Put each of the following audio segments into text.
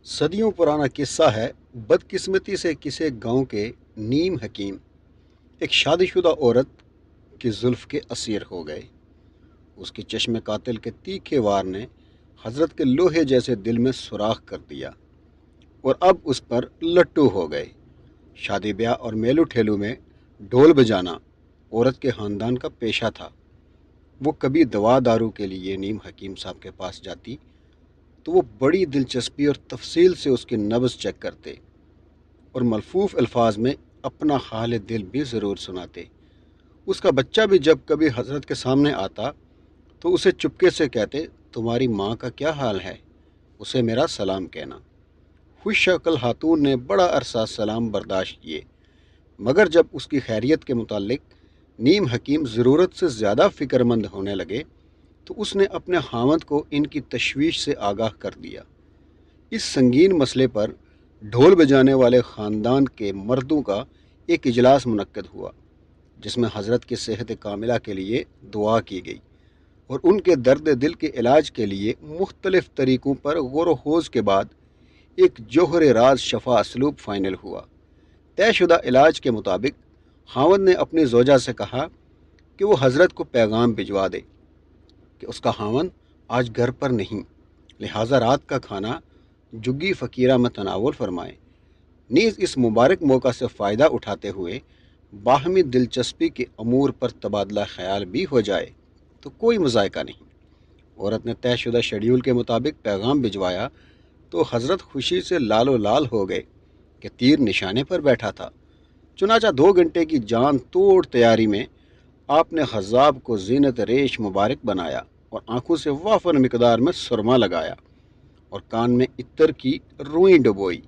صدیوں پرانا قصہ ہے۔ بدقسمتی سے کسی گاؤں کے نیم حکیم ایک شادی شدہ عورت کی زلف کے اسیر ہو گئے۔ اس کے چشم قاتل کے تیکھے وار نے حضرت کے لوہے جیسے دل میں سوراخ کر دیا اور اب اس پر لٹو ہو گئے۔ شادی بیاہ اور میلو ٹھیلو میں ڈھول بجانا عورت کے خاندان کا پیشہ تھا۔ وہ کبھی دوا دارو کے لیے نیم حکیم صاحب کے پاس جاتی تو وہ بڑی دلچسپی اور تفصیل سے اس کی نبض چیک کرتے اور ملفوف الفاظ میں اپنا حال دل بھی ضرور سناتے۔ اس کا بچہ بھی جب کبھی حضرت کے سامنے آتا تو اسے چپکے سے کہتے، تمہاری ماں کا کیا حال ہے، اسے میرا سلام کہنا۔ خوش شکل خاتون نے بڑا عرصہ سلام برداشت کیے، مگر جب اس کی خیریت کے متعلق نیم حکیم ضرورت سے زیادہ فکر مند ہونے لگے تو اس نے اپنے خاوند کو ان کی تشویش سے آگاہ کر دیا۔ اس سنگین مسئلے پر ڈھول بجانے والے خاندان کے مردوں کا ایک اجلاس منعقد ہوا، جس میں حضرت کی صحت کاملہ کے لیے دعا کی گئی اور ان کے درد دل کے علاج کے لیے مختلف طریقوں پر غور و خوض کے بعد ایک جوہر راز شفا اسلوب فائنل ہوا۔ طے شدہ علاج کے مطابق خاوند نے اپنی زوجہ سے کہا کہ وہ حضرت کو پیغام بھجوا دے کہ اس کا خاوند آج گھر پر نہیں، لہٰذا رات کا کھانا جگی فقیرہ میں تناول فرمائے۔ نیز اس مبارک موقع سے فائدہ اٹھاتے ہوئے باہمی دلچسپی کے امور پر تبادلہ خیال بھی ہو جائے تو کوئی مذائقہ نہیں۔ عورت نے طے شدہ شیڈیول کے مطابق پیغام بھجوایا تو حضرت خوشی سے لال و لال ہو گئے کہ تیر نشانے پر بیٹھا تھا۔ چنانچہ 2 گھنٹے کی جان توڑ تیاری میں آپ نے خضاب کو زینت ریش مبارک بنایا اور آنکھوں سے وافر مقدار میں سرما لگایا اور کان میں عطر کی روئیں ڈبوئی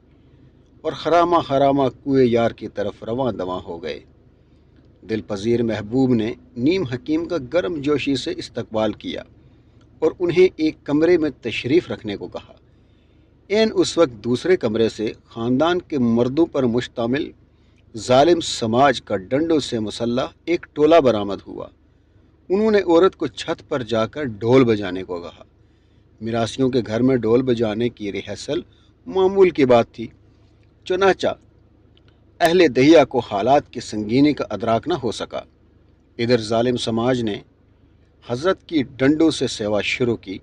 اور خرامہ خرامہ کوئے یار کی طرف رواں دواں ہو گئے۔ دل پذیر محبوب نے نیم حکیم کا گرم جوشی سے استقبال کیا اور انہیں ایک کمرے میں تشریف رکھنے کو کہا۔ اس وقت دوسرے کمرے سے خاندان کے مردوں پر مشتمل ظالم سماج کا ڈنڈوں سے مسلح ایک ٹولہ برآمد ہوا۔ انہوں نے عورت کو چھت پر جا کر ڈھول بجانے کو کہا۔ میراثیوں کے گھر میں ڈھول بجانے کی ریہرسل معمول کی بات تھی، چنانچہ اہل دہیا کو حالات کی سنگینی کا ادراک نہ ہو سکا۔ ادھر ظالم سماج نے حضرت کی ڈنڈوں سے سیوا شروع کی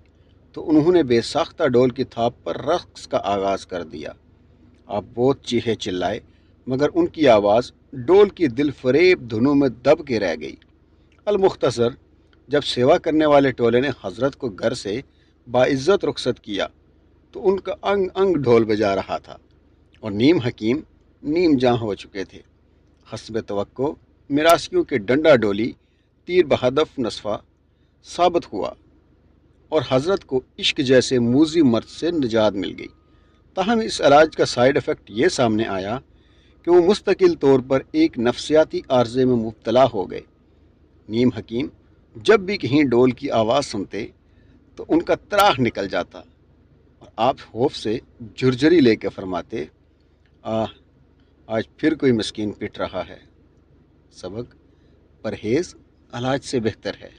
تو انہوں نے بے ساختہ ڈھول کی تھاپ پر رقص کا آغاز کر دیا۔ آپ بہت چیخے چلائے مگر ان کی آواز ڈول کی دل فریب دھنوں میں دب کے رہ گئی۔ المختصر، جب سیوا کرنے والے ٹولے نے حضرت کو گھر سے باعزت رخصت کیا تو ان کا انگ انگ ڈھول بجا رہا تھا اور نیم حکیم نیم جاں ہو چکے تھے۔ حسب توقع میراثیوں کے ڈنڈا ڈولی تیر بہدف نصفہ ثابت ہوا اور حضرت کو عشق جیسے موذی مرض سے نجات مل گئی۔ تاہم اس علاج کا سائیڈ افیکٹ یہ سامنے آیا کہ وہ مستقل طور پر ایک نفسیاتی عارضے میں مبتلا ہو گئے۔ نیم حکیم جب بھی کہیں ڈول کی آواز سنتے تو ان کا تراخ نکل جاتا اور آپ خوف سے جھرجھری لے کے فرماتے، آج پھر کوئی مسکین پٹ رہا ہے۔ سبق: پرہیز علاج سے بہتر ہے۔